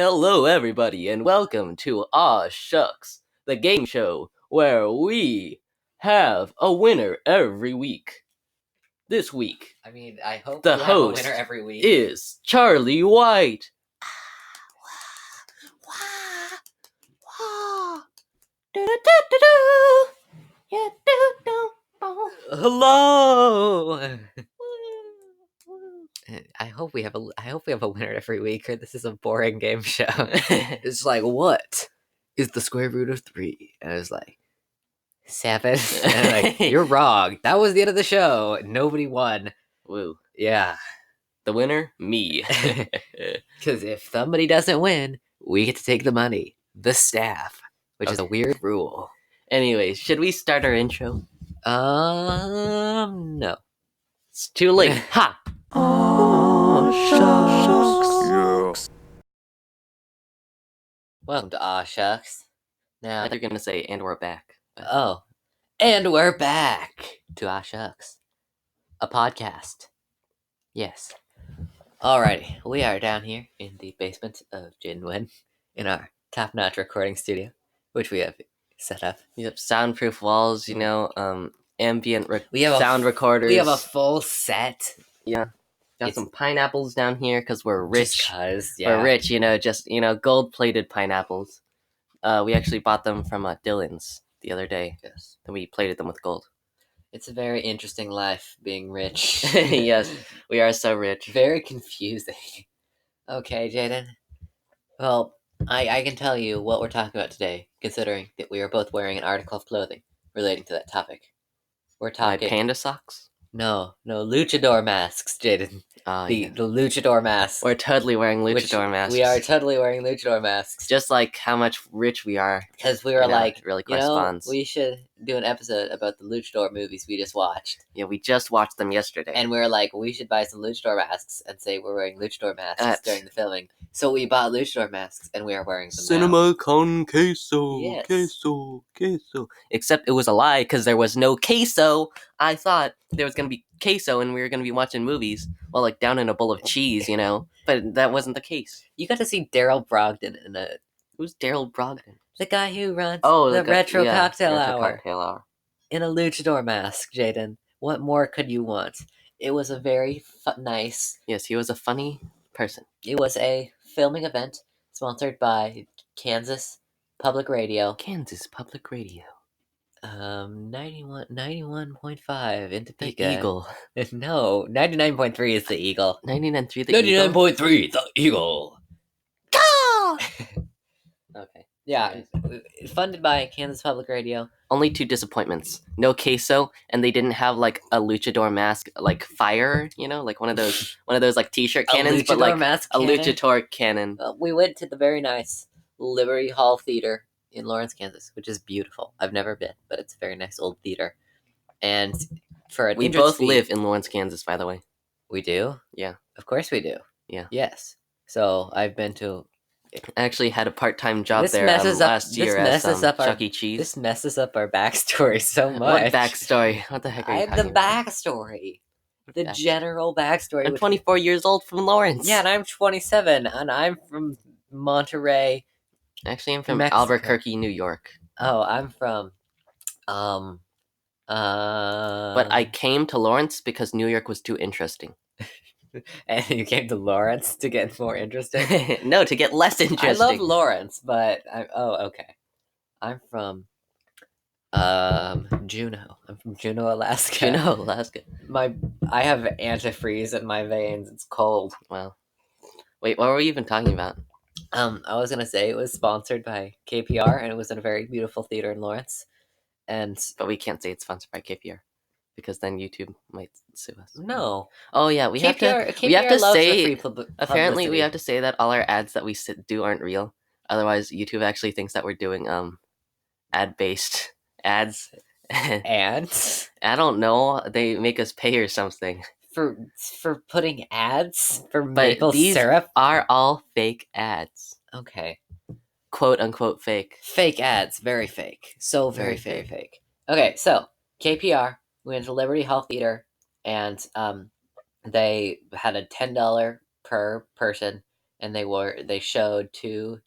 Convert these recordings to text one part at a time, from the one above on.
Hello, everybody, and welcome to Aw Shucks, the game show where we have a winner every week. This week, I hope the you have a host winner every week. is Charlie White. Hello. I hope we have a winner every week, or this is a boring game show. It's like, what is the square root of 3? And I was like, 7. And I'm like, you're wrong. That was the end of the show. Nobody won. Woo. Yeah. The winner, me. Because if somebody doesn't win, we get to take the money. The staff, which is a weird rule. Anyways, should we start our intro? No. It's too late. Ha! Aw Shucks. Welcome to Aw Shucks. Now, I thought you were gonna say, and we're back. oh, and we're back to Aw Shucks, a podcast. Yes. Alrighty, we are down here in the basement of Jinwin, in our top-notch recording studio, which we have set up. We have soundproof walls, ambient sound recorders. We have a full set. Got It's- some pineapples down here because we're rich. Because, We're rich, gold-plated pineapples. We actually bought them from Dylan's the other day. Yes. And we plated them with gold. It's a very interesting life, being rich. Yes, we are so rich. Very confusing. Okay, Jaiden. Well, I can tell you what we're talking about today, considering that we are both wearing an article of clothing relating to that topic. We're My talking... panda socks? No, luchador masks, Jaiden. The luchador masks. We're totally wearing luchador masks. We are totally wearing luchador masks. Just like how much rich we are. Because we were It really corresponds. we should do an episode about the luchador movies we just watched. Yeah, we just watched them yesterday. And we were like, we should buy some luchador masks and say we're wearing luchador masks during the filming. So we bought luchador masks and we are wearing them Cinema con queso, Yes. queso. Except it was a lie because there was no queso. I thought there was going to be queso and we were going to be watching movies while like down in a bowl of cheese, But that wasn't the case. You got to see Daryl Brogdon in a... Who's Daryl Brogdon? The guy who runs the guy- Retro yeah, Cocktail Retro Hour. Cocktail Hour. In a luchador mask, Jaiden. What more could you want? It was a very nice... Yes, he was a funny person. It was a filming event sponsored by Kansas Public Radio. Kansas Public Radio. 91.5 in The Topeka. Eagle. No, 99.3 is the Eagle. 99.3 the Eagle. 99.3 the Eagle. Okay. Yeah, funded by Kansas Public Radio. Only 2 disappointments. No queso, and they didn't have like a luchador mask, like fire, like one of those like t-shirt cannons, but like mask a cannon? luchador cannon. We went to the very nice Liberty Hall Theater in Lawrence, Kansas, which is beautiful. I've never been, but it's a very nice old theater. And for We both live in Lawrence, Kansas, by the way. We do? Yeah. Of course we do. Yeah. Yes. So I've been to... I actually had a part-time job This there messes up- last year this messes at up our- Chuck E. Cheese. This messes up our backstory so much. What backstory? What the heck are I you have the talking about? backstory. The Backstory. general backstory. I'm which- 24 years old from Lawrence. Yeah, and I'm 27, and I'm from Monterey. Actually, I'm from Mexico. Albuquerque, New York. Oh, I'm from... But I came to Lawrence because New York was too interesting. And you came to Lawrence to get more interesting? No, to get less interesting. I love Lawrence, but... okay. I'm from... Juneau. I'm from Juneau, Alaska. Juneau, Alaska. I have antifreeze in my veins. It's cold. Wow. Wait, what were we even talking about? I was gonna say it was sponsored by KPR, and it was in a very beautiful theater in Lawrence. But we can't say it's sponsored by KPR because then YouTube might sue us. No. Oh yeah, we have to KPR loves say. the free Apparently, we publicity. have to say that all our ads that we do aren't real. Otherwise, YouTube actually thinks that we're doing ad-based ads. And I don't know. They make us pay or something. for putting ads for But maple these syrup. are all fake ads. Okay. Quote unquote fake. Fake ads, very fake. So very, very fake. Okay, so KPR, we went to Liberty Hall Theater, and they had a $10 per person and they showed two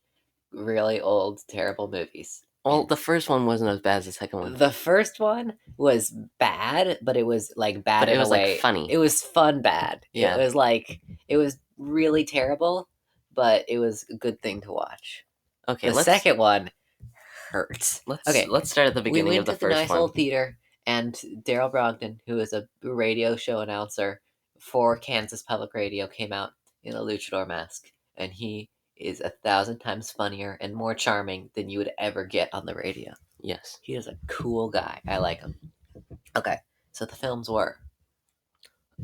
really old, terrible movies. Well, the first one wasn't as bad as the second one. The first one was bad, but it was like bad But it in was, a like, way. funny. It was fun bad. Yeah. It was really terrible, but it was a good thing to watch. Okay, The second one hurts. let's start at the We beginning went of the to the first nice one. old theater, and Daryl Brogdon, who is a radio show announcer for Kansas Public Radio, came out in a luchador mask, and he is 1,000 times funnier and more charming than you would ever get on the radio. Yes. He is a cool guy. I like him. Okay, so the films were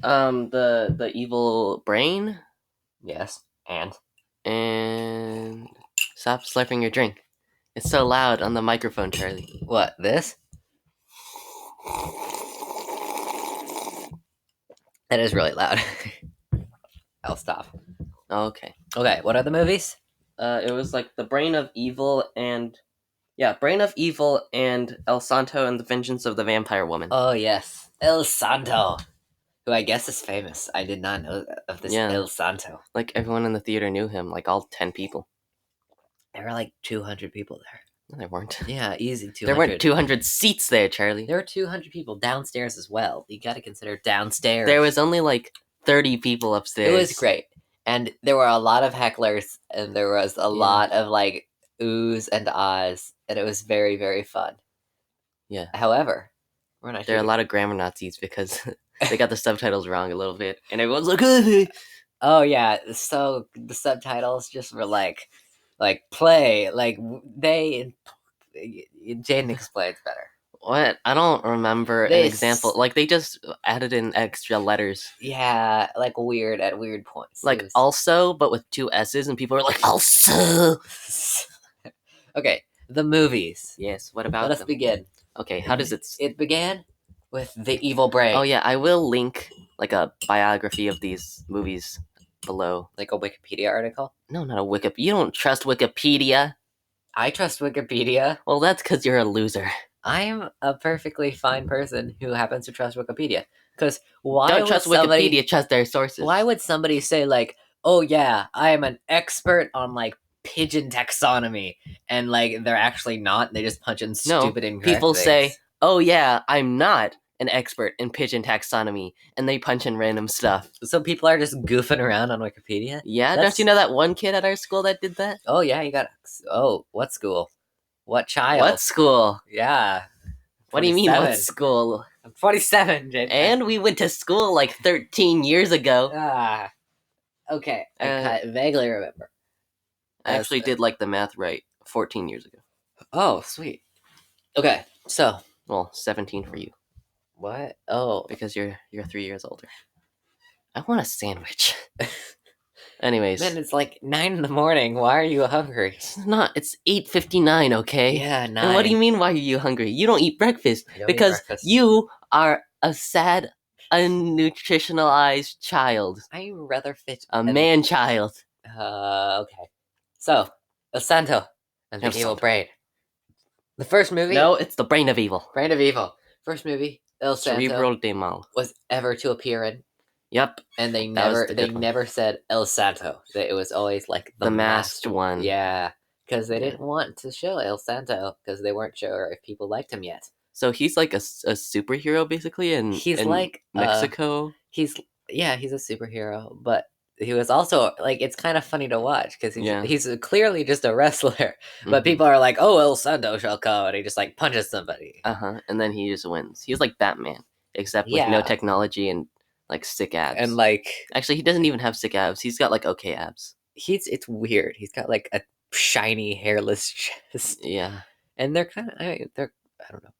The evil brain yes, and stop slurping your drink. It's so loud on the microphone, Charlie. what this? That is really loud. I'll stop. Okay. Okay, what are the movies? It was like the Brain of Evil and El Santo and the Vengeance of the Vampire Woman. Oh yes, El Santo, who I guess is famous. I did not know of this Yeah. El Santo. Like everyone in the theater knew him, like all 10 people. There were like 200 people there. No, there weren't. Yeah, easy 200. There weren't 200 seats there, Charlie. There were 200 people downstairs as well. You got to consider downstairs. There was only like 30 people upstairs. It was great, and there were a lot of hecklers, and there was a lot of like oohs and ahs, and it was very, very fun. Yeah. However, we're not. There are a lot of grammar Nazis because they got the subtitles wrong a little bit, and everyone's like, "Hey." Oh yeah, so the subtitles just were like play, like they. Jaden explains better. What? I don't remember an This- example. Like they just added in extra letters. Yeah, like weird at weird points. It Like was- also, but with 2 S's, and people are like, also. Okay, the movies. Yes, what about Let us them? begin. Okay, how does it... It began with The Evil Brain. Oh yeah, I will link like a biography of these movies below. Like a Wikipedia article. No, not a Wikipedia. You don't trust Wikipedia. I trust Wikipedia. Well, that's because you're a loser. I'm a perfectly fine person who happens to trust Wikipedia. Because why Don't would trust somebody, Wikipedia, trust their sources. Why would somebody say like, "Oh yeah, I am an expert on like pigeon taxonomy," and like they're actually not? They just punch in stupid incorrect people things. say, "Oh yeah, I'm not an expert in pigeon taxonomy," and they punch in random stuff. So people are just goofing around on Wikipedia. Yeah, That's- don't you know that one kid at our school that did that? Oh yeah, you got. Oh, what school? What child? What school? Yeah. What do you mean, what 47. school? I'm 47, Jaden. And we went to school like 13 years ago. Ah. Okay, Uh, I vaguely remember. I actually did like the math right 14 years ago. Oh, sweet. Okay, so Well, 17 for you what? Oh, because you're 3 years older. I want a sandwich. Anyways, man, it's like 9 in the morning. Why are you hungry? it's not. It's 8:59. Okay. Yeah, 9. And what do you mean? Why are you hungry? You don't eat breakfast I don't eat because breakfast. you are a sad, unnutritionalized child, I'm rather fit. a man child. Okay. So, El Santo and the El Evil Santo. Brain. The first movie. No, it's the brain of evil. Brain of Evil. First movie. El Santo Cerebral de mal. was ever to appear in. Yep, And they That was never the they good one. never said El Santo. It was always like the masked one. Yeah, because they Yeah. didn't want to show El Santo because they weren't sure if people liked him yet. So he's like a superhero basically He's in like Mexico. he's a superhero, but he was also like it's kind of funny to watch because Yeah. he's clearly just a wrestler, but Mhm. people are like, "Oh, El Santo shall come," and he just like punches somebody. And then he just wins. He's like Batman, except with Yeah. no technology and like sick abs. And like Actually, he doesn't even have sick abs. He's got like okay abs. it's weird. He's got like a shiny hairless chest. Yeah. And they're kind of, I don't know.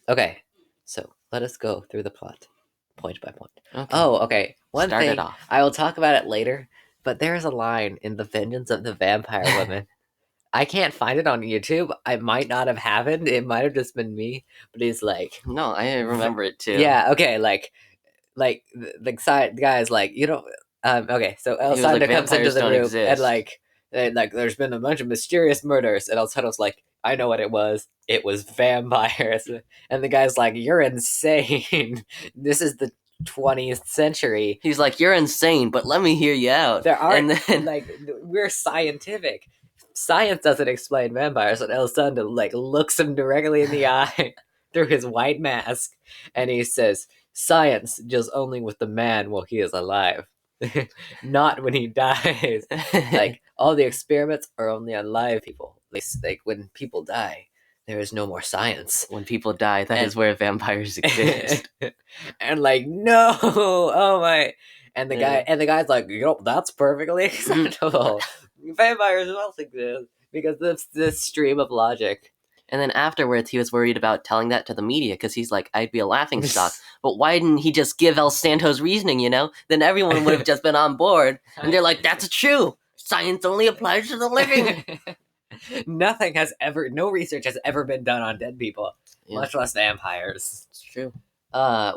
Okay, so let us go through the plot, point by point. Okay. Oh, okay. One Start thing, it off. I will talk about it later, but there's a line in The Vengeance of the Vampire Woman. I can't find it on YouTube. I might not have happened. It might have just been me, but he's like, No, I remember it too. yeah, okay, like the side guy's like, you know, okay, so El He was like, Santo comes into "Vampires the don't room exist." and like there's been a bunch of mysterious murders, and El Santo's like, I know what it was. It was vampires, and the guy's like, you're insane. This is the 20th century. He's like, you're insane, but let me hear you out. There aren't, and then like, we're scientific. Science doesn't explain vampires, and El Santo, like, looks him directly in the eye through his white mask, and he says, science deals only with the man while he is alive, not when he dies. Like, all the experiments are only on live people. Like, when people die, there is no more science. when people die, that is where vampires exist. And like, no, oh my. And the guy's like, that's perfectly acceptable. Vampires also exist because of this stream of logic. And then afterwards, he was worried about telling that to the media because he's like, I'd be a laughing stock. But why didn't he just give El Santo's reasoning, you know? Then everyone would have just been on board. And they're like, that's true. Science only applies to the living. No research has ever been done on dead people, much less vampires. It's true. Can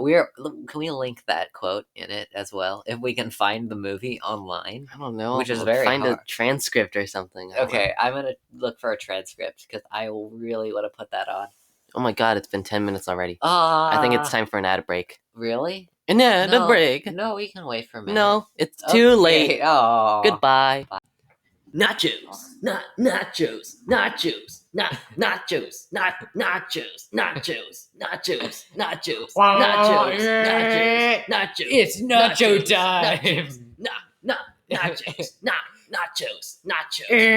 we link that quote in it as well if we can find the movie online? I don't know. Which is I'll very find hard. a transcript or something. I don't know. Okay, I'm gonna look for a transcript because I really want to put that on. Oh my god, it's been 10 minutes already. I think it's time for an ad break. Really? An ad break. No, we can wait for a minute. No, it's too late. Oh, Goodbye. Nachos, not nachos, nachos, not nachos, not nachos, nachos, nachos, nachos, nachos, nachos, nachos. It's nacho time. Nachos, nachos, nachos, nachos,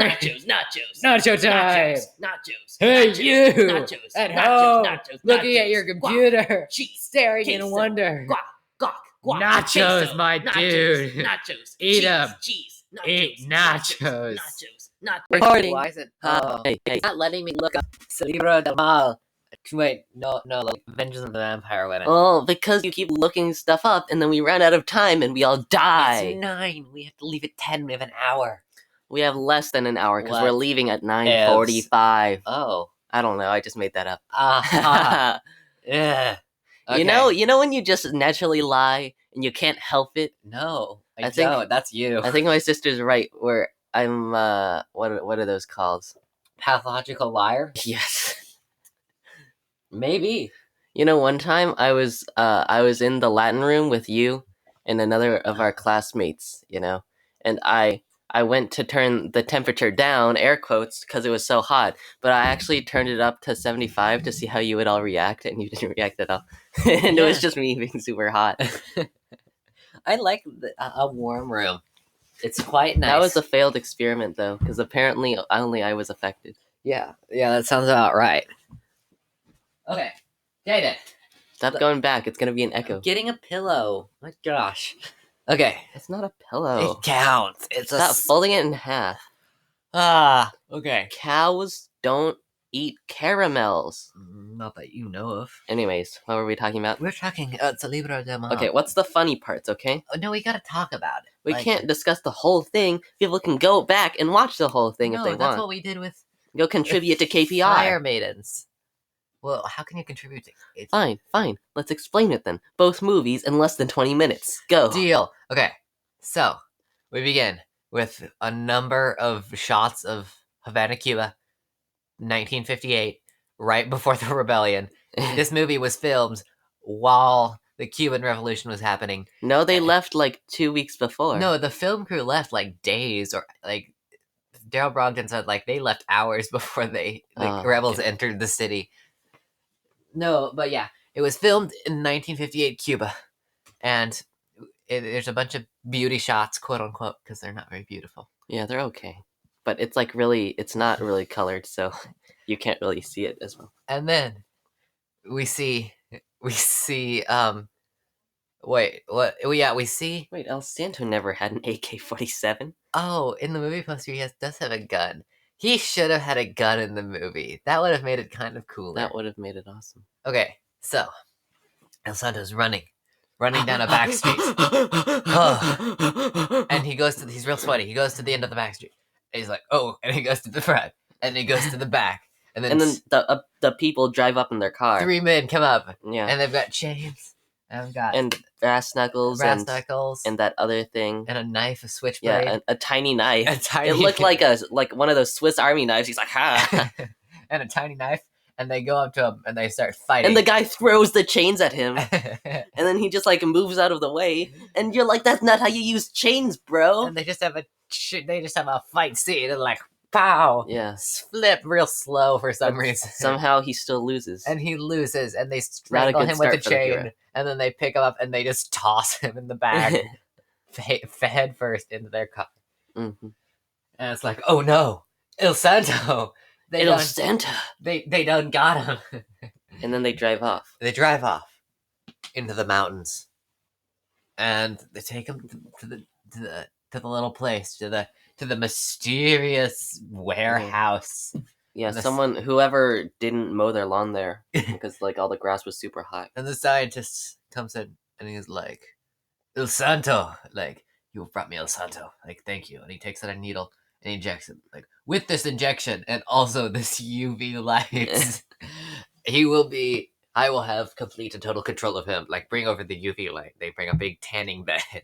nachos, nachos, Nacho time. nachos. Hey, nachos, you nachos, at nachos, home, nachos, looking nachos, at your guac, computer, cheese, staring in queso, wonder. guac, guac, Nachos, queso, my dude. nachos, Eat cheese, 'em. cheese, Eat nachos, nachos. nachos. Recording. Why is it? Hey. It's not letting me look up Libro del Mal. Wait, no, like Vengeance of the Vampire Women. Oh, because you keep looking stuff up and then we run out of time and we all die. It's 9. We have to leave at 10. We have an hour. We have less than an hour because What? we're leaving at 9:45. Oh. I don't know. I just made that up. Yeah. You know when you just naturally lie and you can't help it? No, I think- don't. That's you. I think my sister's right where I'm what are those called? Pathological liar? Yes. Maybe. You know, one time I was in the Latin room with you and another of our classmates, you know, and I went to turn the temperature down, air quotes, because it was so hot, but I actually turned it up to 75 to see how you would all react, and you didn't react at all. And it was just me being super hot. I like a warm room. It's quite nice. That was a failed experiment, though, because apparently only I was affected. Yeah, that sounds about right. Okay, Jaiden. Stop going back. It's going to be an echo. Getting a pillow. My gosh. Okay. It's not a pillow. It counts. It's Stop folding it in half. Okay. Cows don't eat caramels. Not that you know of. Anyways, what were we talking about? We're talking it's a Libro del Mal. Okay, what's the funny parts, okay? Oh, no, we gotta talk about it. We Like- can't discuss the whole thing. People can go back and watch the whole thing if No, they that's want. what we did with Go contribute to KPI. Fire Maidens. Well, how can you contribute to it? Fine. Let's explain it then. Both movies in less than 20 minutes. Go. Deal. Okay, so we begin with a number of shots of Havana, Cuba, 1958, right before the rebellion. This movie was filmed while the Cuban Revolution was happening. No, they left like 2 weeks before. No, the film crew left like days, or like Daryl Brogdon said, like they left hours before the rebels entered the city. No, but yeah, it was filmed in 1958 Cuba, and there's a bunch of beauty shots, quote unquote, because they're not very beautiful. Yeah, they're okay. But it's like it's not really colored, so you can't really see it as well. And then we see we see wait, what? We see Wait, El Santo never had an AK-47. in the movie poster he does have a gun. He should have had a gun in the movie. That would have made it kind of cooler. That would have made it awesome. Okay, so El Santo's running down a back street. And he's real sweaty. He goes to the end of the back street. And he's like, oh, and he goes to the front. And he goes to the back. And then, And then the people drive up in their car. 3 men come up. Yeah. And they've got chains. And they've got And brass knuckles knuckles. and that other thing. And a knife, a switchblade. Yeah, a tiny knife. A tiny It looked like one of those Swiss Army knives. He's like, ha. and a tiny knife. and they go up to him and they start fighting. And the guy throws the chains at him, and then he just like moves out of the way, and you're like, that's not how you use chains, bro. and they just have a fight scene and like pow, Yeah. flip real slow for some But reason. Somehow he still loses. And he loses, and they Not a strangle good him with a start for the hero. chain, and then they pick him up and they just toss him in the back, head first into their car. Mhm. And it's like, oh no, El Santo! They It'll done, Santa. they done got him. And then they drive off. They drive off into the mountains, and they take him to the little place, to the mysterious warehouse. Yeah, And whoever didn't mow their lawn there because like all the grass was super high. And the scientist comes in and he's like, El Santo, like, you brought me El Santo, like, thank you. And he takes out a needle and he injects him, like, with this injection and also this UV light, I will have complete and total control of him. Like, bring over the UV light. They bring a big tanning bed and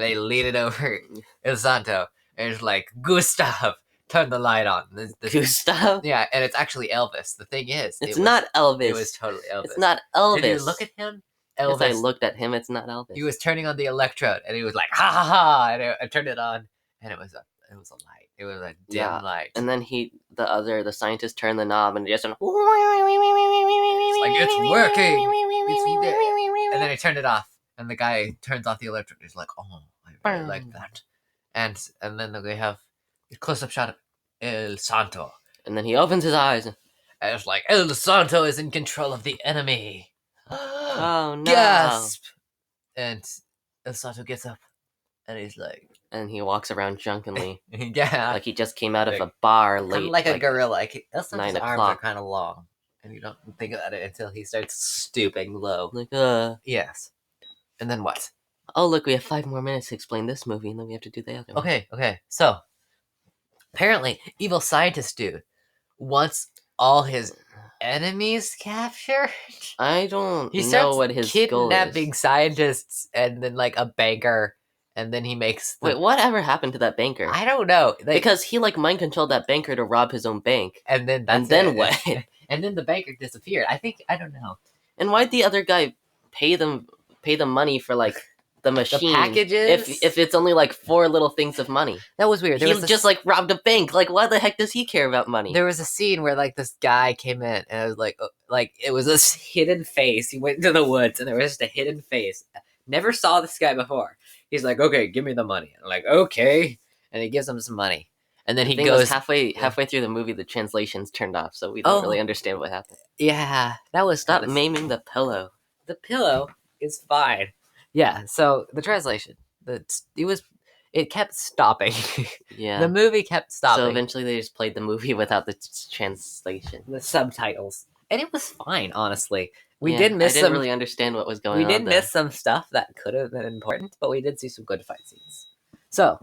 they lean it over El Santo, and it's like, Gustav, turn the light on. Gustav? Yeah, and it's actually Elvis. The thing is, It's not Elvis. It was totally Elvis. It's not Elvis. Did you look at him? As I looked at him, it's not Elvis. He was turning on the electrode, and he was like, "Ha ha ha!" And I turned it on, and it was a light. It was a dim light. And then the scientist turned the knob, and just went, It's like, it's working. It's there. And then he turned it off, and the guy turns off the electrode. He's like, "Oh, I really like that." And then we have a close-up shot of El Santo, and then he opens his eyes. and it's like, El Santo is in control of the enemy. Oh no! Gasp! And El Santo gets up, and he's like, And he walks around drunkenly, yeah, like he just came out of a bar late, like a gorilla. Like, El Santo's 9 arms are o'clock. kind of long, and you don't think about it until he starts stooping low. Like, Yes. And then what? oh look, we have 5 more minutes to explain this movie, and then we have to do the other one. Okay. So, apparently, evil scientist dude wants all his enemies captured. I don't He know starts what his goal kidnapping is. scientists, and then like a banker, and then he makes. Wait, whatever happened to that banker? I don't know. Because he like mind controlled that banker to rob his own bank. And then what? And then the banker disappeared. I don't know. And why'd the other guy pay them money for like the machine? packages? If it's only like 4 little things of money. That was weird. He just like robbed a bank. Like, why the heck does he care about money? There was a scene where like this guy came in, and it was like it was this hidden face. He went into the woods, and there was just a hidden face. Never saw this guy before. He's like, "Okay, give me the money." I'm like, "Okay," and he gives him some money, and then he Thing goes was halfway through the movie. The translations turned off, so we don't really understand what happened. Yeah, that was Stop kinda- maiming the pillow. The pillow is fine. Yeah. So the translation, it kept stopping. Yeah. The movie kept stopping. So eventually they just played the movie without the translation. The subtitles, and it was fine. Honestly, we Yeah, did miss I didn't some. really understand what was going We on. did there. miss some stuff that could have been important, but we did see some good fight scenes. So,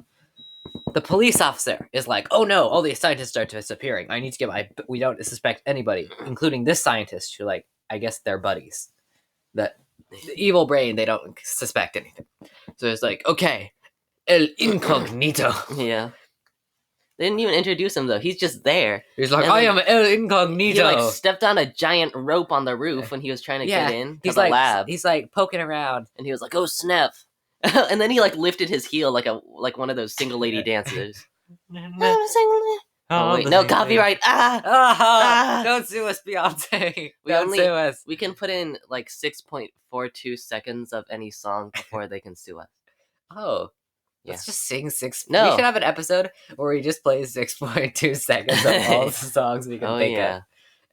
the police officer is like, "Oh no, all these scientists are disappearing. I need to get we don't suspect anybody, including this scientist who, like, I guess they're buddies. The evil brain, they don't suspect anything. So it's like, okay, El Incognito. Yeah. They didn't even introduce him though. He's just there. He's like, And I then am El He Incognito. like stepped on a giant rope on the roof when he was trying to get in to he's the like, lab, he's like poking around. and he was like, "Oh snap!" And then he like lifted his heel like one of those single lady dancers. Oh wait, no copyright! Ah! Don't sue us, Beyonce. We Don't only- sue us. We can put in like 6.42 seconds of any song before they can sue us. Oh. Yeah. Let's just sing 6. No. We should have an episode where we just play 6.2 seconds of all the songs we can Oh think yeah. of.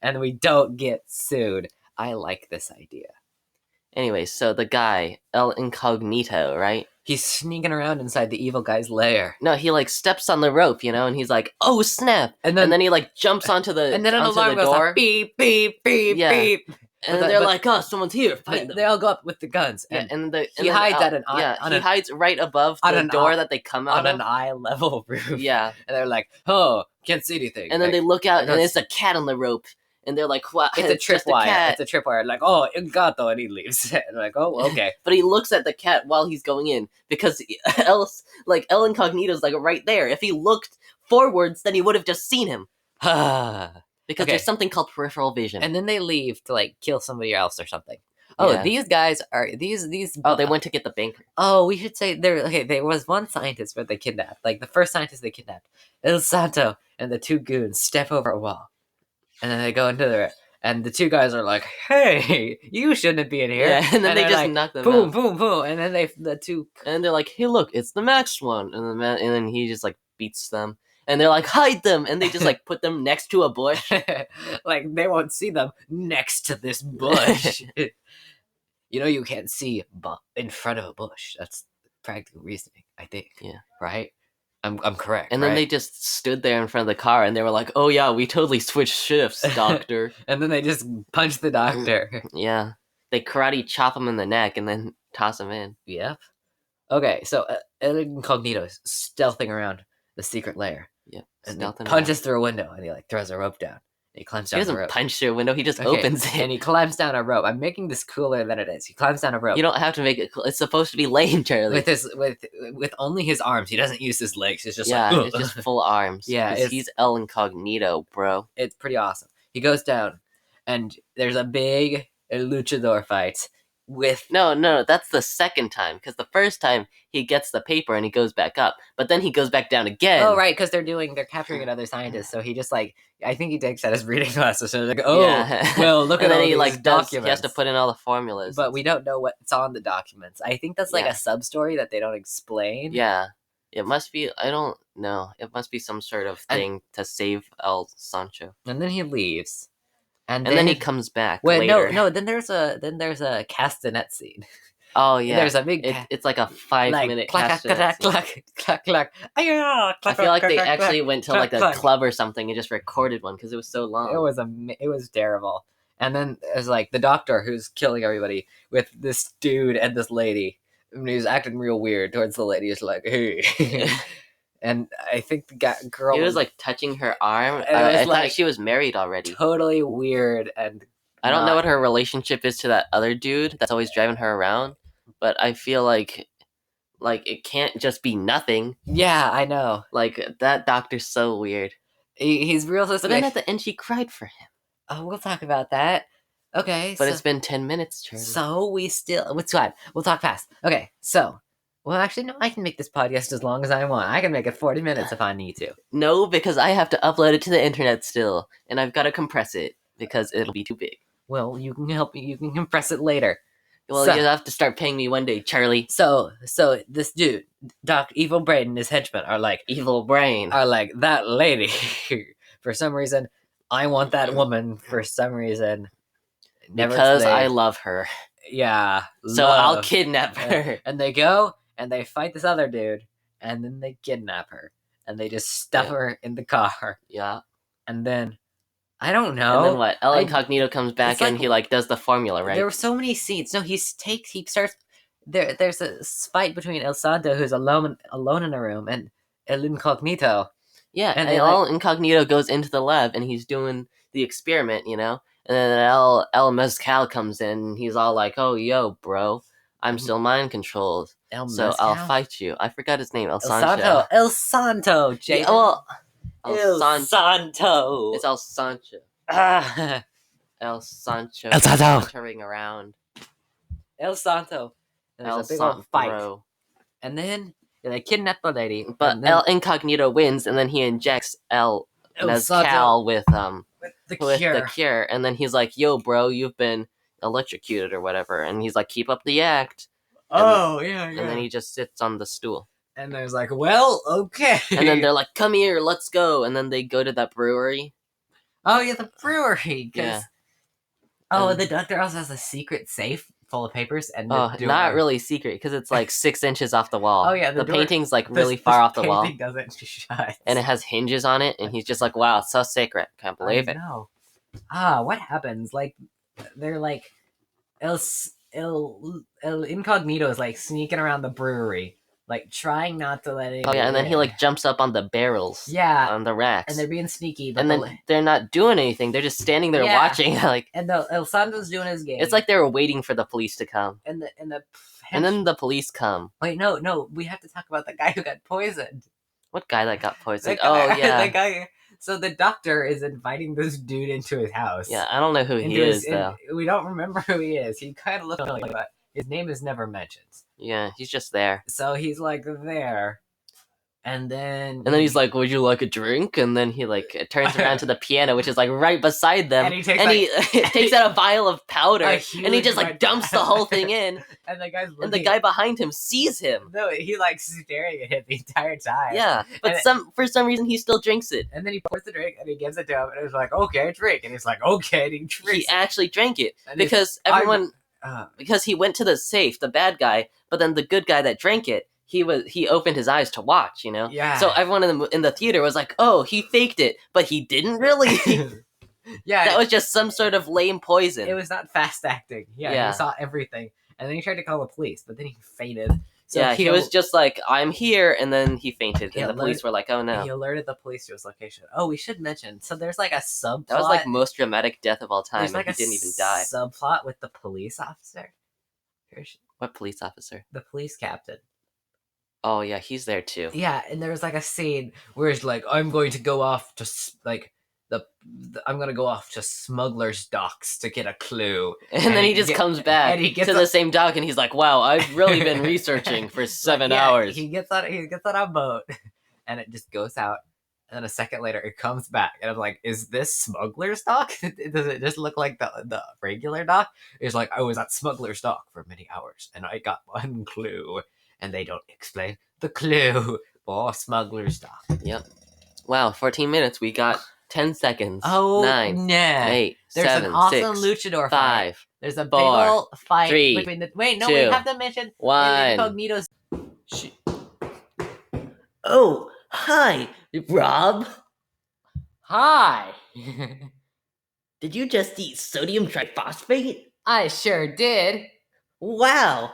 And we don't get sued. I like this idea. Anyway, so the guy El Incognito, right? He's sneaking around inside the evil guy's lair. No, he like steps on the rope, and he's like, "Oh snap!" And And then he like jumps onto the and then an onto alarm the goes door, off. Beep, beep, beep, Yeah. beep. and But- they're but- like, "Oh, someone's here!" Find them. They all go up with the guns. Yeah, And and he hides at an eye- yeah, on he an- hides right above on the an door eye- that they come out on an of. eye level roof. Yeah, And they're like, oh, can't see anything. and then they Like, look out, I and don't it's a cat on the rope, and they're like, "What?" it's a just tripwire. cat. It's a tripwire. Like, oh, il gatto, and he leaves. And like, oh, okay. But he looks at the cat while he's going in because else, like El Incognito's like right there. If he looked forwards, then he would have just seen him. because Okay. there's something called peripheral vision. And then they leave to like kill somebody else or something. Oh, Yeah. these guys are these. Oh, they went to get the banker. Oh, we should say there. Okay, there was one scientist where they kidnapped. Like the first scientist they kidnapped, El Santo and the two goons step over a wall, and then they go into the. And the two guys are like, "Hey, you shouldn't be in here." Yeah, and then they they're just like, knock them boom, out. boom, boom, and then the two. And they're like, "Hey, look, it's the Max one," and and then he just like beats them, and they're like, "Hide them!" And they just like put them next to a bush. Like they won't see them next to this bush. You know, you can't see in front of a bush. That's practical reasoning, I think. Yeah. Right? I'm correct. And then right? they just stood there in front of the car, and they were like, "Oh yeah, we totally switched shifts, doctor." And then they just punch the doctor. Yeah, they karate chop him in the neck and then toss him in. Yep. Okay, so El Incognito is stealthing around the secret lair. Yeah, And stealthing he around. punches through a window and he like throws a rope down. And he climbs He down the doesn't rope. punch through a window; he just Okay, opens it. and he climbs down a rope. I'm making this cooler than it is. He climbs down a rope. You don't have to make it cool. It's supposed to be lame, Charlie. with only his arms. He doesn't use his legs. It's just yeah, like it's just full arms. Yeah, 'cause it's- he's El Incognito, bro. It's pretty awesome. He goes down, and there's a big luchador fight with. No, that's the second time. Because the first time he gets the paper and he goes back up, but then he goes back down again. Oh right, because they're capturing another scientist. So he just like I think he takes out his reading glasses. So they're like, oh Yeah. well, look and at then all he these like does. documents. He has to put in all the formulas. but we don't know what's on the documents. I think that's like Yeah. a sub story that they don't explain. Yeah, it must be. I don't know. It must be some sort of thing to save El Sancho. And then he leaves, And then he comes back Wait, later. no. Then there's a castanet scene. Oh yeah, There's a big. it's like a 5-minute clack, castanet clack, scene. clack, clack, clack. Ay-ya, I clack, feel like clack, they clack, actually clack, went to clack, like a clack. club or something and just recorded one because it was so long. It was terrible. And then there's like the doctor who's killing everybody with this dude and this lady. And he was acting real weird towards the lady. He's like, hey. And I think the girl He was like touching her arm. And it was I like- thought she was married already. totally weird and I don't know not- what her relationship is to that other dude that's always driving her around, but I feel like it can't just be nothing. Yeah, I know. Like that doctor's so weird. He's real But suspicious. then at the end, she cried for him. Oh, we'll talk about that. Okay, But so, it's been 10 minutes, Charlie. so we still. It's fine. We'll talk fast. Okay, so. Well, actually, no, I can make this podcast as long as I want. I can make it 40 minutes if I need to. No, because I have to upload it to the internet still, and I've got to compress it because it'll be too big. Well, you can help me. You can compress it later. Well, So- you'll have to start paying me one day, Charlie. So this dude, Doc Evil Brain, and his henchmen are like Evil brain. that lady. For some reason, I want that woman. For some reason, never Because they- I love her. yeah. So I'll love. kidnap her. And they go and they fight this other dude, and then they kidnap her, and they just stuff Yeah. her in the car, Yeah. and then I don't know. And then what? El I- Incognito comes back it's like- and he like does the formula, right? There were so many scenes. No, he starts. There's a fight between El Santo, who's alone in a room, and El Incognito. Yeah, and and, they, El Incognito goes into the lab and he's doing the experiment, you know? And then El Mezcal comes in and he's all like, "Oh, yo, bro, I'm still mind controlled, El so Mezcal? I'll fight you." I forgot his name, El El Sancho. Santo. El Santo. Yeah, Jaiden. well, El Santo. It's El Sancho. Ah, El Sancho. El Santo. Sauntering around. El Santo. And El there's a big old fight, Santo. and then they kidnap the lady. But and then El Incognito wins, and then he injects El El Mezcal Santo with the with cure. the cure, and then he's like, "Yo, bro, you've been electrocuted or whatever," and he's like, "Keep up the act," Oh yeah, and then he just sits on the stool, and there's like, well, okay. and then they're like, "Come here, let's go," and then they go to that brewery. oh yeah, the brewery. 'Cause- Yeah. Oh, And- the doctor also has a secret safe full of papers, and the Oh, door- not really secret because it's like 6 inches off the wall. Oh, yeah, the the door- painting's like This- really this far off the wall, painting doesn't shut. and it has hinges on it, and he's just like, "Wow, it's so secret, can't believe it." No. What happens? Like, they're like, El Incognito is like sneaking around the brewery, like trying not to let it. Oh yeah, and then he like jumps up on the barrels, yeah, on the racks, and they're being sneaky, but and then they're not doing anything. They're just standing there Yeah. watching. Like El Santo's doing his game. it's like they were waiting for the police to come, and the and then the police come. wait, no, we have to talk about the guy who got poisoned. What guy that got poisoned? The Oh guy- yeah, the guy So the doctor is inviting this dude into his house. Yeah, I don't know who he is though. We don't remember who he is. He kind of looks like, but his name is never mentioned. Yeah, he's just there. So he's like there, and then He's like, "Would you like a drink?" And then he like turns around to the piano, which is like right beside them, And he takes, he takes out a vial of powder, A and he huge just like red- dumps the whole thing in, and the guy's and the guy behind him sees him. no, he like staring at him the entire time. Yeah, but And for some reason he still drinks it. And then he pours the drink and he gives it to him, and he's like, "Okay, drink." And he's like, "Okay," and he drinks. He actually drank it And he's- because everyone Uh, because he went to the safe, the bad guy, but then the good guy that drank it, he opened his eyes to watch, you know. Yeah. So everyone in the theater was like, "Oh, he faked it, but he didn't really." yeah, That was just some sort of lame poison. it was not fast acting. Yeah, Yeah. he saw everything, and then he tried to call the police, but then he fainted. So yeah, he was just like, "I'm here," and then he fainted, He and the police were like, "Oh no." He alerted the police to his location. Oh, we should mention. So there's like a subplot. That was like most dramatic death of all time, there's and like he didn't even die. subplot with the police officer. Here's What police officer? the police captain. Oh yeah, he's there too. Yeah, and there was like a scene where it's like, I'm going to go off to I'm gonna go off to smuggler's docks to get a clue. And then he just comes back and he gets to the same dock, and he's like, "Wow, I've really been researching for 7 Yeah, hours." He gets on a boat, and it just goes out. And then a second later, it comes back, and I'm like, "Is this smuggler's dock? Does it just look like the regular dock?" It's like, I was at smuggler's dock for many hours, and I got one clue, and they don't explain the clue. Oh, smuggler's dock. Yep. Wow, 14 minutes. We got 10 seconds. Oh, 9, nah. 8, There's 7, an awesome 6, luchador fight. 5, There's a big 4, ol' fight 3, between the. Wait, no, 2, we have to mention 1. Incognito's. Oh, hi, Rob. Hi. Did you just eat sodium triphosphate? I sure did. Wow.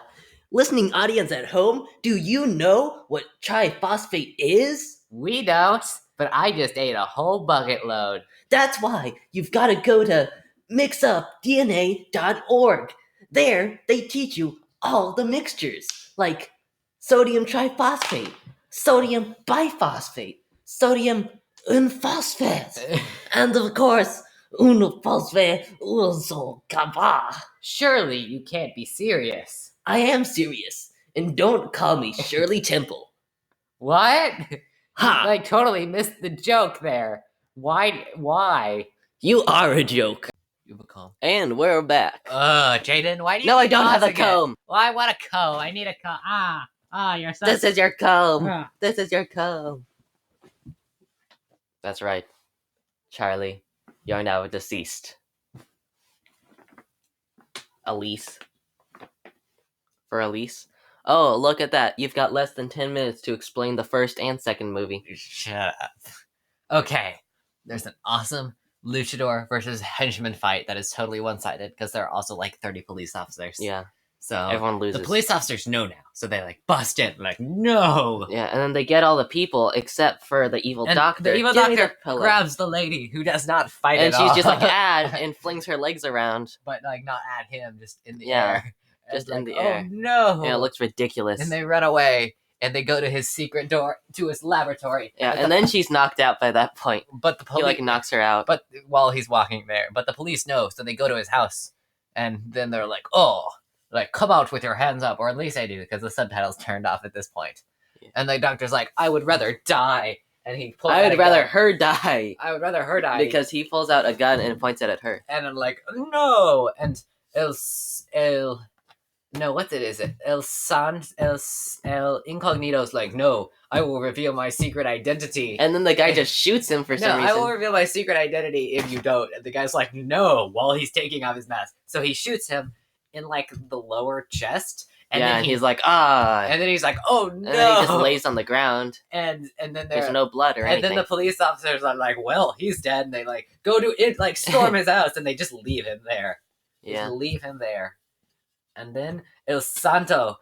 Listening audience at home, do you know what triphosphate is? We don't, but I just ate a whole bucket load. That's why you've got to go to mixupdna.org. There, they teach you all the mixtures, like sodium triphosphate, sodium biphosphate, sodium unphosphate, and of course, unophosphate uso kava. Surely you can't be serious. I am serious, and don't call me Shirley Temple. What? Ha! I totally missed the joke there. Why? You are a joke. You have a comb. And we're back. Jaiden, why do you No, I keep don't have a pausing it? comb. Well, I want a comb. I need a comb. You're so... This is your comb. Ah. This is your comb. That's right. Charlie, you're now deceased. Elise. For Elise? Oh, look at that. You've got less than 10 minutes to explain the first and second movie. Shut up. Okay, there's an awesome luchador versus henchman fight that is totally one-sided because there are also like 30 police officers. Yeah, So everyone loses. the police officers know now, so they like bust in, like, no. Yeah, and then they get all the people except for the evil And doctor. the evil Give me doctor the pillow. grabs the lady who does not fight and at she's all. just like, and flings her legs around. but like not at him, just in the Yeah, air. And just in like, the air. Oh no! Yeah, it looks ridiculous. And they run away, and they go to his secret door, to his laboratory. Yeah, and then she's knocked out by that point. But the He police, like knocks her out. but while he's walking there, but the police know, so they go to his house, and then they're like, "Oh, like come out with your hands up," or at least I do, because the subtitles turned off at this point. Yeah. And the doctor's like, "I would rather die," and he pulls. I out would a rather gun. her die. I would rather her die Because he pulls out a gun and points it at her. and I'm like, "No," and no, what is it? El Incognito's like, "No, I will reveal my secret identity." And then the guy just shoots him for No, some I will reason. reveal my secret identity if you don't. And the guy's like, "No," while he's taking off his mask. So he shoots him in like the lower chest. And Yeah, then and he's like, ah. and then he's like, "Oh no!" And then he just lays on the ground. and then There's they're no blood or and anything. then the police officers are like, "Well, he's dead." And they like go to it, like storm his house, and they just leave him there. Yeah. Just leave him there. And then El Santo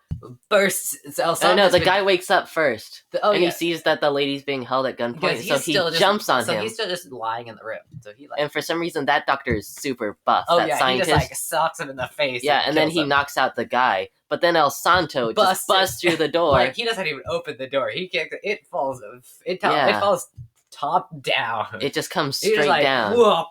bursts. El Oh Santo's no, the been- guy wakes up first. Oh and yeah. he sees that the lady's being held at Because gunpoint, so he's he still just- jumps on so him. he's still just lying in the room. So he like, And for some reason, that doctor is super buff. oh that yeah, scientist. he just like socks him in the face. Yeah, and then kills he him. knocks out the guy. But then El Santo Busts just busts it. through the door. Like he doesn't even open the door. He kicks it. It falls. It Yeah. falls top down. It just comes He's straight like, down. "Whoa,"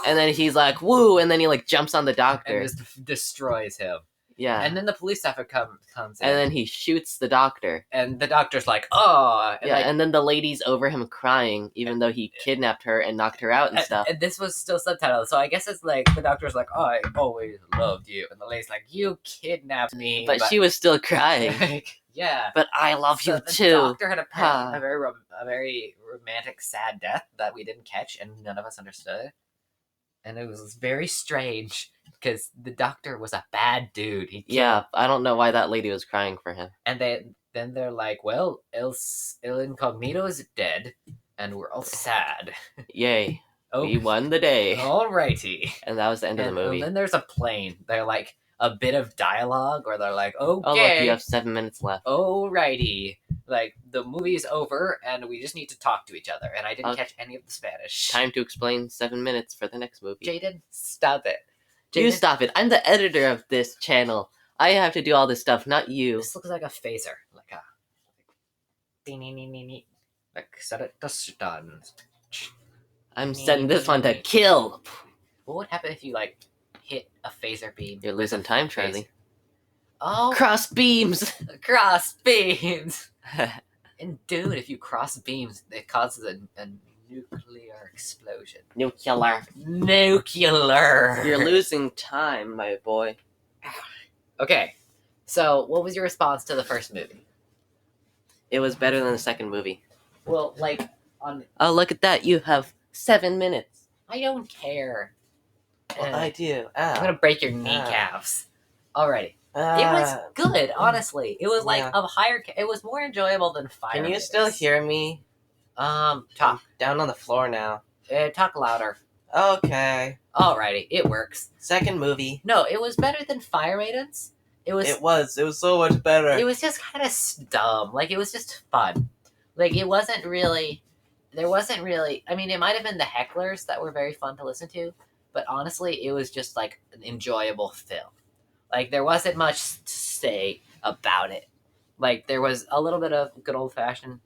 And then he's like, woo, and then he like jumps on the and doctor. just destroys him. Yeah. And then the police officer comes in. And then he shoots the doctor. And the doctor's like, oh. And Yeah, like, and then the lady's over him crying, even though he kidnapped her and knocked her out and stuff. And this was still subtitled, so I guess it's like the doctor's like, oh, I always loved you, and the lady's like, you kidnapped me, But she was still crying. like, yeah. But I love So you the too. doctor had Ah. a very romantic, sad death that we didn't catch, and none of us understood, and it was very strange because the doctor was a bad dude. He killed Yeah, I don't know why that lady was crying for him. And then they're like, well, El Incognito is dead, and we're all sad. Yay. Oh, We won the day. alrighty. And that was the end of the movie. And then there's a plane. They're like a bit of dialogue, or they're like, Oh, look, okay, you have 7 minutes left. alrighty. Like, the movie's over, and we just need to talk to each other. And I didn't Okay. catch any of the Spanish. Time to explain 7 minutes for the next movie. Jaden, stop it. You Jaden, stop it. I'm the editor of this channel. I have to do all this stuff, not you. This looks like a phaser. Like a... Like, set it to stun. I'm setting this one to kill. What would happen if you, like, hit a phaser beam? You're losing time, Charlie. Oh, Cross beams. cross beams! And dude, if you cross beams, it causes a nuclear explosion. Nuclear. Nuclear! You're losing time, my boy. Okay, so what was your response to the first movie? It was better than the second movie. Well, like, on... Oh, look at that. You have 7 minutes. I don't care. Well, I do. I'm gonna break your kneecaps. Alrighty. It was good, honestly. It was like Yeah. of higher... It was more enjoyable than Fire Can you Minutes. still hear me? Talk. I'm down on the floor now. Talk louder. Okay. Alrighty, it works. Second movie. No, it was better than Fire Maidens. It was so much better. it was just kind of dumb. Like, it was just fun. Like, it wasn't really... There wasn't really... I mean, it might have been the hecklers that were very fun to listen to, but honestly, it was just, like, an enjoyable film. Like, there wasn't much to say about it. Like, there was a little bit of good old-fashioned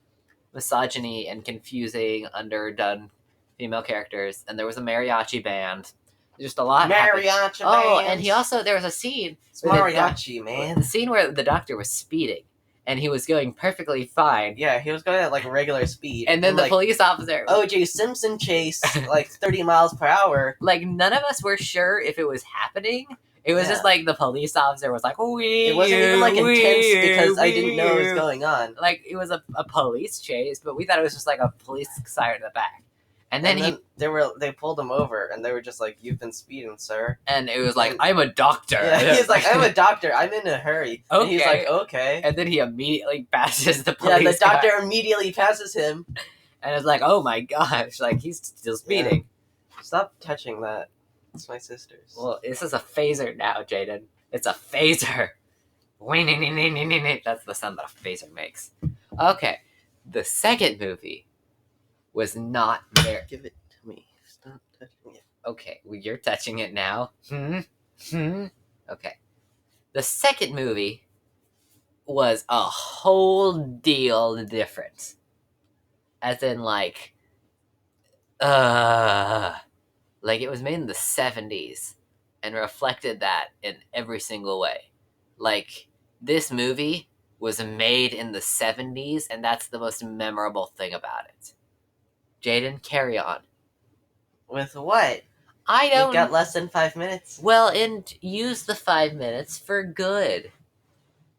misogyny and confusing, underdone female characters, and there was a mariachi band. Just a lot happened. Mariachi Oh, bands. and he also... There was a scene... It's where the mariachi, man. The scene where the doctor was speeding, and he was going perfectly fine, Yeah, he was going at like regular speed. and then the like, police officer... O.J. Simpson chase, like 30 miles per hour. Like, none of us were sure if it was happening. It was Yeah. just like the police officer was like, It wasn't even like intense because I didn't know what was going on. Like, it was a police chase, but we thought it was just like a police siren in the back. And then they pulled him over and they were just like, "You've been speeding, sir." and it was like, and- I'm a doctor. Yeah, he's like, "I'm a doctor. I'm in a hurry." And he's Okay. like, "Okay." And then he immediately passes the Yeah, police the doctor car, immediately passes him. and it's like, oh my gosh, like, he's still speeding. Stop touching that. It's my sister's. Well, this is a phaser now, Jaden. It's a phaser. That's the sound that a phaser makes. Okay, the second movie was not there. Give it to me. Stop touching it. Okay, well, you're touching it now. Okay. The second movie was a whole deal different. As in, like it was made in the 70s and reflected that in every single way. Like, this movie was made in the 70s, and that's the most memorable thing about it. Jaden, carry on. With what? I don't... You've got less than 5 minutes. Well, and use the 5 minutes for good.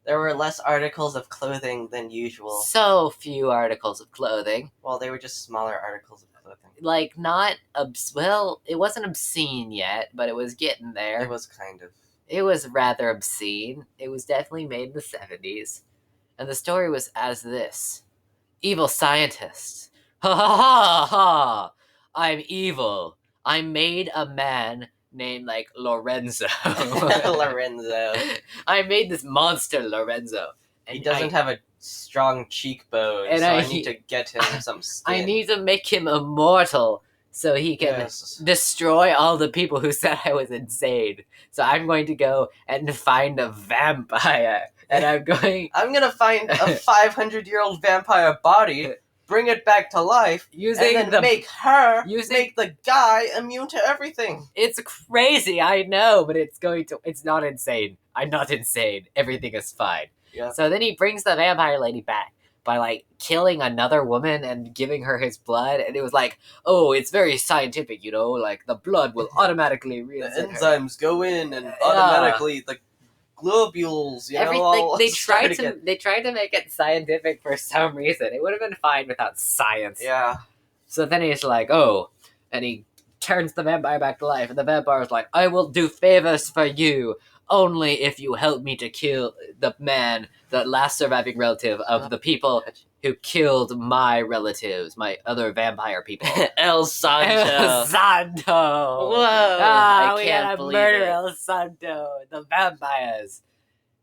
There were less articles of clothing than usual. So few articles of clothing. Well, they were just smaller articles of clothing. Like, not... well, it wasn't obscene yet, but it was getting there. It was kind of. It was rather obscene. It was definitely made in the 70s. And the story was as this. Evil scientists. Ha ha ha ha! I'm evil. I made a man named, like, Lorenzo. Lorenzo. I made this monster, Lorenzo. He doesn't have a strong cheekbone, And so I I- need to get him some skin. I need to make him immortal so he can Yes. destroy all the people who said I was insane. So I'm going to go and find a vampire. And I'm going... I'm gonna find a 500-year-old vampire body, bring it back to life, using and then make the guy immune to everything. It's crazy, I know, but it's not insane. I'm not insane. Everything is fine. Yeah. So then he brings the vampire lady back by like killing another woman and giving her his blood, and it was like, oh, it's very scientific, like the blood will automatically The reset her. enzymes go in and automatically the globules, everything they tried to make it scientific for some reason. It would have been fine without science. Yeah. So then he's like, oh, and he turns the vampire back to life, and the vampire's like, I will do favors for you only if you help me to kill the last surviving relative of the people who killed my relatives, my other vampire people. El Santo. El Santo. Whoa. We gotta murder El Santo, the vampires.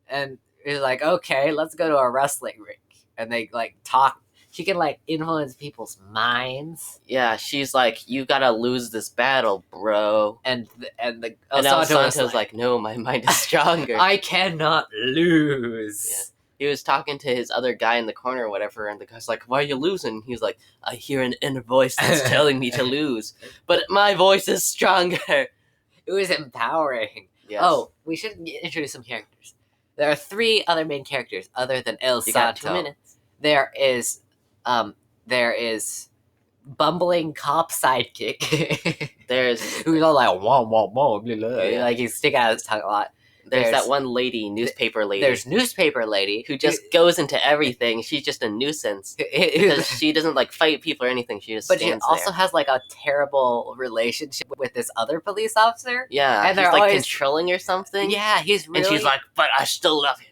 And he's like, okay, let's go to a wrestling ring. And they like talk. She can like influence people's minds. Yeah, she's like, you gotta lose this battle, bro. And El Santo's like, no, my mind is stronger. I cannot lose. Yeah. He was talking to his other guy in the corner or whatever, and the guy's like, why are you losing? He's like, I hear an inner voice that's telling me to lose, but my voice is stronger. It was empowering. Yes. Oh, we should introduce some characters. There are 3 other main characters other than El You got Santo. 2 minutes. There is bumbling cop sidekick. There's who's all like wah wah wah, blah, blah. Yeah. Like he's sticking out his tongue a lot. There's that one lady, newspaper lady. There's newspaper lady who just goes into everything. She's just a nuisance because she doesn't like fight people or anything. She just but she stands also there. has like a terrible relationship with this other police officer. Yeah, and he's they're like always controlling or something. Yeah, he's really. And she's like, but I still love him.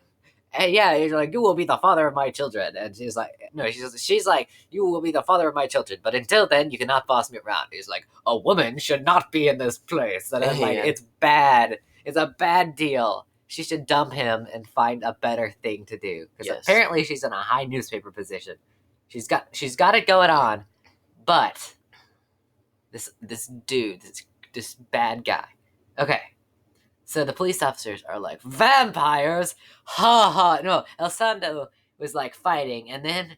And yeah, he's like, you will be the father of my children. And she's like, no, she's like, you will be the father of my children. But until then, you cannot boss me around. He's like, a woman should not be in this place. And I'm like, Yeah. it's bad. It's a bad deal. She should dump him and find a better thing to do. Because apparently she's in a high newspaper position. She's got it going on. But this dude, this bad guy. Okay. So the police officers are like, vampires? Ha ha. No, El Santo was like fighting, and then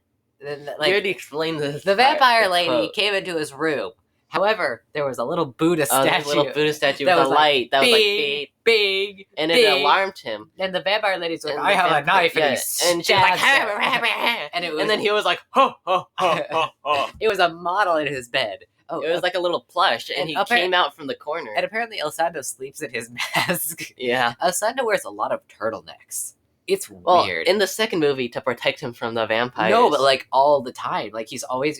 like, you already explained this. the vampire lady quote. came into his room. However, there was a little Buddha There's statue. a little Buddha statue that with a was light that was like big, big, and big. it alarmed him. And the vampire lady's like, And I the have a vampire- knife, yeah, and he and she was like, stabs her. And then he was like, ho ho ho ho ho. it was a model in his bed. Oh, It was like a little plush, and he came out from the corner. And apparently El Santo sleeps in his mask. Yeah. El Santo wears a lot of turtlenecks. It's Well, weird. in the second movie, to protect him from the vampires. No, but like all the time. Like he's always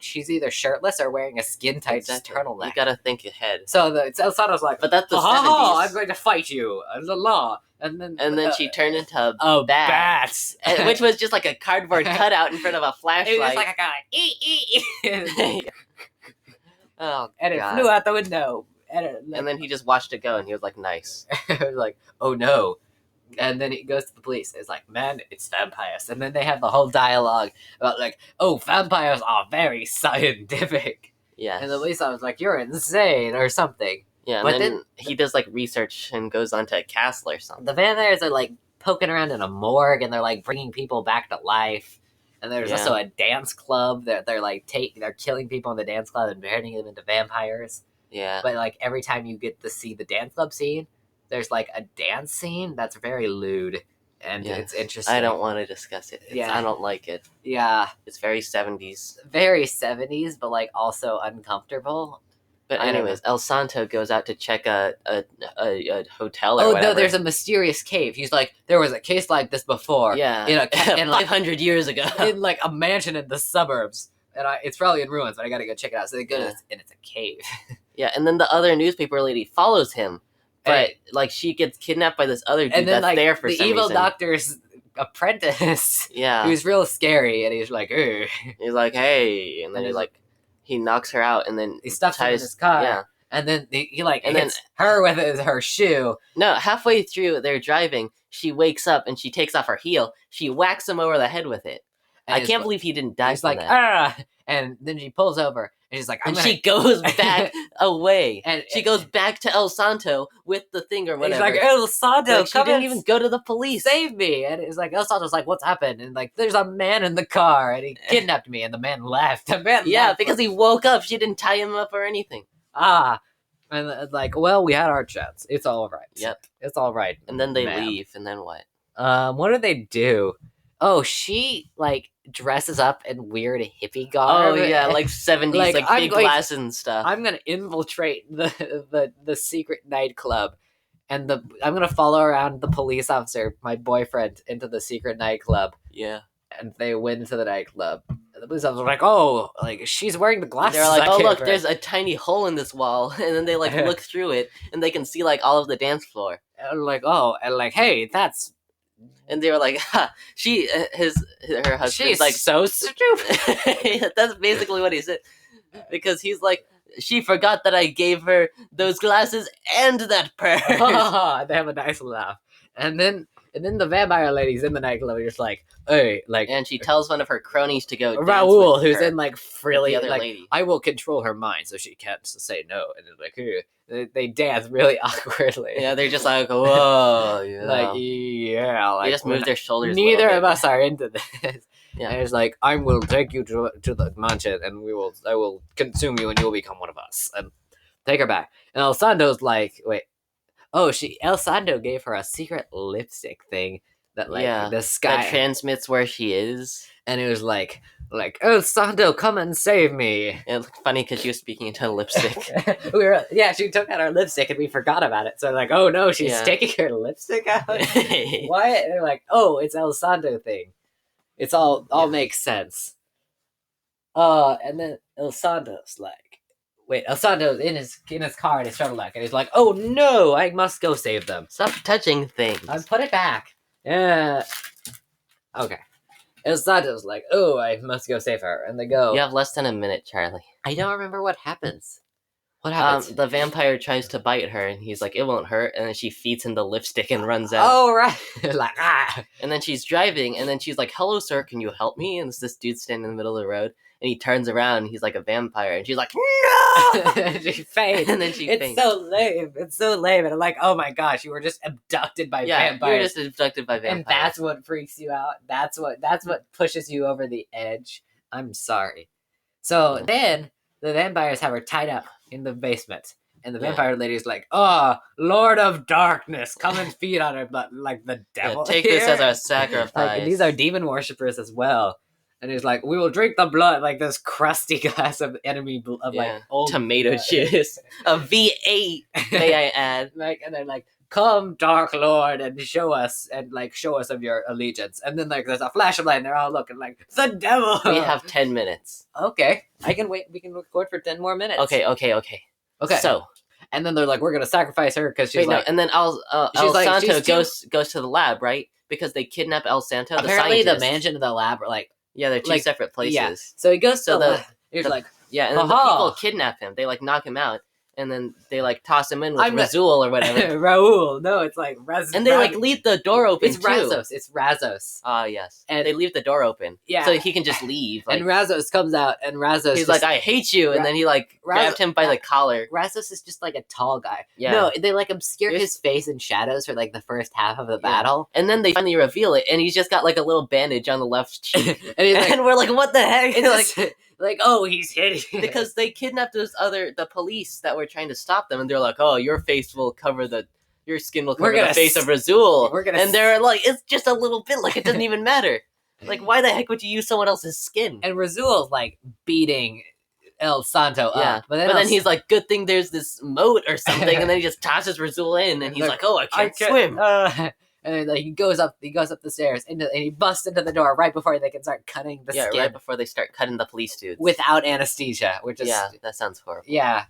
she's either shirtless or wearing a skin-tight turtleneck. You gotta think ahead. So El Santo's like, But that's the ha 70s. ha, I'm going to fight you. La la. And then she turned into a bat. bat. Which was just like a cardboard cutout in front of a flashlight. It was like a guy, ee. Oh, And it God. flew out the window. And then he just watched it go, and he was like, nice. I was like, oh no. And then he goes to the police. It's like, man, it's vampires. And then they have the whole dialogue about like, oh, vampires are very scientific. Yeah. And the police officer was like, you're insane or something. Yeah, But and then then- he does like research and goes on to a castle or something. The vampires are like poking around in a morgue and they're like bringing people back to life. And there's also a dance club that they're like they're killing people in the dance club and turning them into vampires. Yeah. But like every time you get to see the dance club scene, there's like a dance scene that's very lewd and it's interesting. I don't want to discuss it. I don't like it. Yeah, It's very 70s. very 70s, but like also uncomfortable. But I don't anyways, El Santo goes out to check a hotel or Oh whatever. no, there's a mysterious cave. He's like, there was a case like this before. Yeah. in like 500 years ago. in like a mansion in the suburbs, and it's probably in ruins, but I gotta go check it out. So they go Yeah. and it's a cave. Yeah, and then the other newspaper lady follows him. But Hey. like she gets kidnapped by this other dude And then that's like there for the some evil reason. doctor's apprentice, Yeah. who's real scary, and he's like, ugh. He's like, hey, and then And he knocks her out, and then He stuffs him in ties his car. Yeah. And then he like And hits her with her shoe. No, halfway through they're driving, she wakes up and she takes off her heel. She whacks him over the head with it. And I he's can't like- believe he didn't die He's from like, that. ah! And then she pulls over, and she's like, And she goes back away. And She goes back to El Santo with the thing or He's whatever. like, El Santo, She come didn't and even go to the police. save me. And it's like, El Santo's like, what's happened? And like, there's a man in the car, and he kidnapped me, and the man left. The man Yeah, left. because he woke up. She didn't tie him up or anything. And like, well, we had our chats. It's all right. Yep. It's all right. And then they ma'am. leave, and then what? What do they do? Oh, she like dresses up in weird hippie garb. Oh yeah, like 70s, Like, like I'm big going- glasses and stuff. I'm gonna infiltrate the secret nightclub, and I'm gonna follow around the police officer, my boyfriend, into the secret nightclub, Yeah. and they went into the nightclub. And the police officer was like, "Oh, like she's wearing the glasses." They're like, I oh gave look, her." there's a tiny hole in this wall, and then they like look through it, and they can see like all of the dance floor. And like, oh, and like, hey, that's And they were like, ha, her husband's she's like, so stupid. that's basically what he said, because he's like, she forgot that I gave her those glasses and that purse. They have a nice laugh, and then the vampire lady's in the nightclub, and just like, hey, like. And she tells one of her cronies to go dance Raul, with who's her, in like frilly, the other like, lady. I will control her mind so she can't say no. And it's like, they dance really awkwardly. Yeah, they're just like, whoa, yeah. Like, yeah, like they just move their shoulders. a neither little of bit. us are into this. Yeah. And it's like, I will take you to the mansion, and I will consume you, and you will become one of us, and take her back. And El Santo's like, wait, El Santo gave her a secret lipstick thing that like Yeah, the sky that transmits where she is. and it was like El Santo, come and save me. And it looked funny because she was speaking into lipstick. She took out our lipstick and we forgot about it. So like, oh no, she's Yeah. taking her lipstick out. Why? And they're like, oh, it's El Santo thing. It's all makes sense. And then El Santo's like, wait, El Santo's in his car in his turtleneck, and he's like, oh no, I must go save them. Stop touching things. Put it back. Yeah. Okay. El Santo's like, oh, I must go save her, and they go. You have less than a minute, Charlie. I don't remember what happens. What happens? The vampire tries to bite her, and he's like, it won't hurt, and then she feeds him the lipstick and runs out. Oh, right. Like, ah. And then she's driving, and then she's like, hello, sir, can you help me? And it's this dude standing in the middle of the road, and he turns around, and he's like a vampire, and she's like, no! She faints. And then she It's faints. so lame. It's so lame. And I'm like, oh my gosh, you were just abducted by Yeah, vampires. you're just abducted by vampires. And that's what freaks you out. That's what pushes you over the edge. I'm sorry. So then the vampires have her tied up in the basement. And the Yeah. vampire lady's like, oh, Lord of Darkness, come and feed on her, but like the Yeah, devil. take this as here." our sacrifice. Like, these are demon worshippers as well. And he's like, we will drink the blood, like this crusty glass of enemy of Yeah. like old Tomato blood. juice. A V8, may I add. Like, and they're like, come, Dark Lord, and show us of your allegiance. And then like there's a flash of light, and they're all looking like the devil. We have 10 minutes. Okay, I can wait. We can record for 10 more minutes. Okay. So, and then they're like, we're gonna sacrifice her because she's wait, like. no, and then El she's like- Santo she's goes to the lab, right? Because they kidnap El Santo, Apparently, the the scientist. mansion and the lab are like. Yeah, they're two like, separate places. Yeah. So he goes to So the. the- He's the- like, Yeah, and then the Aha. people kidnap him. They like knock him out, and then they like toss him in with I'm not- Razul or whatever. Raul. No, it's like And they like leave the door open It's too. Razos. It's Razos. Ah, yes. And- And they leave the door open. Yeah. So he can just leave. Like, And Razos comes out, and Razos he's just, like, I hate you, and then he like grabbed him by the collar. Razos is just like a tall guy. Yeah. No, they like obscure Here's- his face in shadows for like the first half of the Yeah. battle. And then they finally reveal it, and he's just got like a little bandage on the left cheek. And he's like, And we're like, what the heck? it's Like, like, oh, he's hitting. because they kidnapped the police that were trying to stop them, and they're like, oh, your face will cover your skin will We're cover gonna the face s- of Razul. we're gonna and s- they're like, it's just a little bit, like it doesn't even matter. Like, why the heck would you use someone else's skin? and Razul's like beating El Santo Yeah, up. But then, then he's like, good thing there's this moat or something, and then he just tosses Razul in, and he's Like, like, oh, I can't swim. And then, like he goes up the stairs and he busts into the door right before they can start cutting the Yeah, skin right before they start cutting the police dudes. without anesthesia, which is Yeah, that sounds horrible. yeah.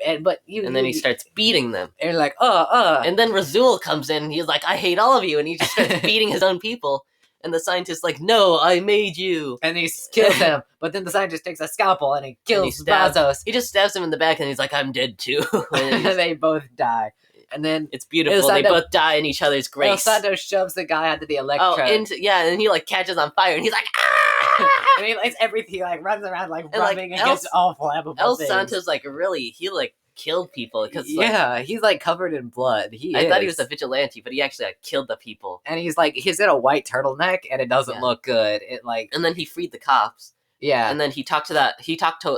And And then he starts beating them. and you're like, And then Razul comes in, and he's like, I hate all of you, and he just starts beating his own people. And the scientist's like, no, I made you. and he kills him. But then the scientist takes a scalpel and he kills stabs- Brazos. He just stabs him in the back, and he's like, I'm dead too. And And they both die. And then it's beautiful. El They Santo- both die in each other's El grace. Santo shoves the guy onto the Oh, electrode. and he like catches on fire, and he's like, ah! And he likes everything, like runs around like And, like, rubbing El- against all flammable El things. Santo's like really, he like killed people. Because he's like covered in blood. I thought he was a vigilante, but he actually like killed the people. And he's in a white turtleneck, and it doesn't look good. It like, and then he freed the cops. yeah, And then he talked to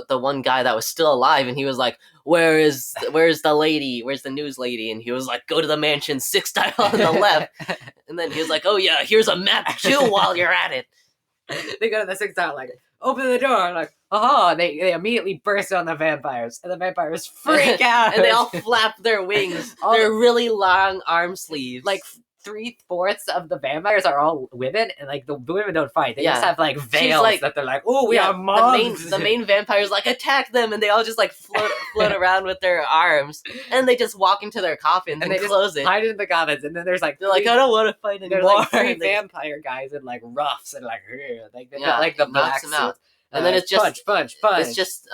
the one guy that was still alive, and he was like, where's the lady? Where's the news lady? And he was like, go to the mansion 6 dial on the left. And then he was like, oh yeah, here's a map too while you're at it. They go to the 6 dial, like, open the door, like, aha! They immediately burst on the vampires, and the vampires freak out, And they all flap their wings. Their really long arm sleeves. Like 3/4 of the vampires are all women, and like the women don't fight. They just have like veils like, that they're like, oh, we are moms. The main vampires like attack them, and they all just like float around with their arms, and they just walk into their coffins and they close it. Hide in the coffins, and then there's like they're like, I don't want to fight anymore. There's like 3 vampire guys in like ruffs and like they got like the black them out. suits. And then it's just punch. It's just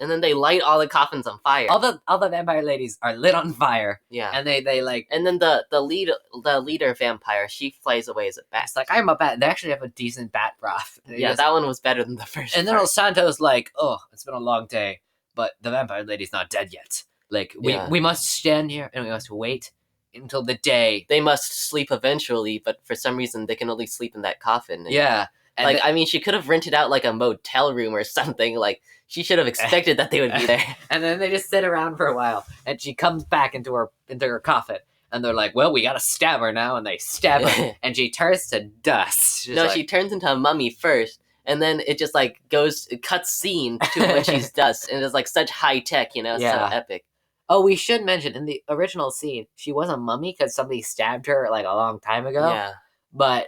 and then they light all the coffins on fire. All the vampire ladies are lit on fire. Yeah. And they like, and then the leader vampire, she flies away as a bat. It's like, I'm a bat. They actually have a decent bat broth. Yeah, that one was better than the first. And then old Santo's like, oh, it's been a long day, but the vampire lady's not dead yet. Like, we must stand here and we must wait until the day. They must sleep eventually, but for some reason they can only sleep in that coffin. Yeah. And like, I mean, she could have rented out like a motel room or something. Like, she should have expected that they would be there. And then they just sit around for a while, and she comes back into her coffin, and they're like, well, we gotta stab her now, and they stab her, and she turns to dust. She turns into a mummy first, and then it just like cuts scene to when she's dust, and it's like such high tech, so epic. Oh, we should mention, in the original scene, she was a mummy because somebody stabbed her like a long time ago. Yeah. But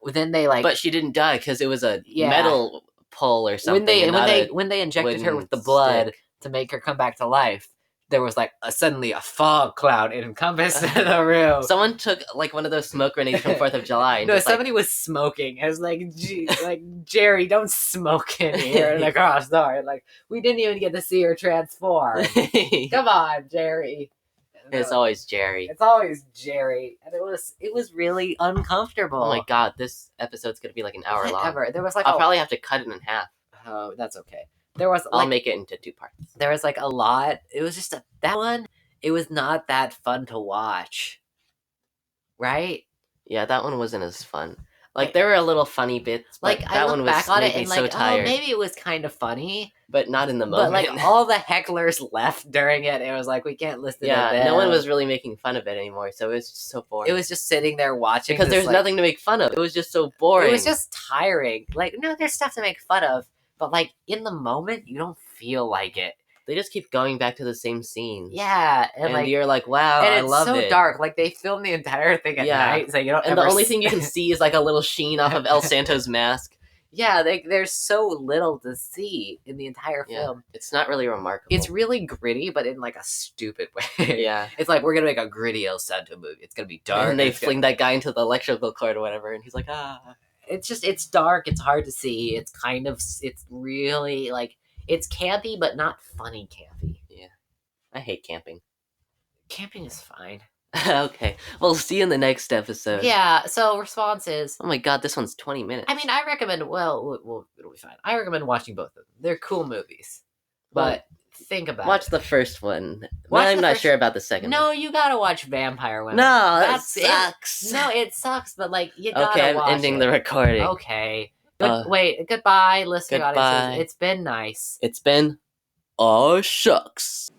then they like... But she didn't die because it was a metal pole or something. When they injected her with the blood to make her come back to life, there was like suddenly a fog cloud encompassed the room. Someone took like one of those smoke grenades from 4th of July. And somebody was smoking. It was like, Jerry, don't smoke in here. And across the door. Like, we didn't even get to see her transform. Come on, Jerry. It's always Jerry. It's always Jerry, and it was really uncomfortable. Oh my god, this episode's gonna be like an hour long. There was like I'll probably have to cut it in half. Oh, that's okay. I'll make it into 2 parts. There was like a lot. It was just that one. It was not that fun to watch, right? Yeah, that one wasn't as fun. Like, there were a little funny bits, but I look back on it and so tired. Maybe it was kind of funny, but not in the moment. But like all the hecklers left during it. It was like, we can't listen to them. No one was really making fun of it anymore, so it was just so boring. It was just sitting there watching because there's nothing to make fun of. It was just so boring. It was just tiring. Like, no, there's stuff to make fun of, but like in the moment, you don't feel like it. They just keep going back to the same scenes. Yeah, and like, you're like, wow, and I love it. It's so dark. Like, they filmed the entire thing at night, so you don't. And the only thing you can see is like a little sheen off of El Santo's mask. Yeah, there's so little to see in the entire film. It's not really remarkable. It's really gritty, but in like a stupid way. Yeah, it's like, we're gonna make a gritty El Santo movie. It's gonna be dark, and they fling that guy into the electrical cord or whatever, and he's like, ah. It's dark. It's hard to see. It's really like, it's campy, but not funny campy. Yeah. I hate camping. Camping is fine. Okay. Well, see you in the next episode. Yeah, so responses. Oh my god, this one's 20 minutes. I mean, I recommend, it'll be fine. I recommend watching both of them. They're cool movies. But think about watch the first one. I'm not sure about the second one. No, you gotta watch Vampire Women. No, that sucks. No, it sucks, but like, you gotta watch it. Okay, I'm ending the recording. Okay. Goodbye, listening audiences. It's been nice. It's been Aw Shucks.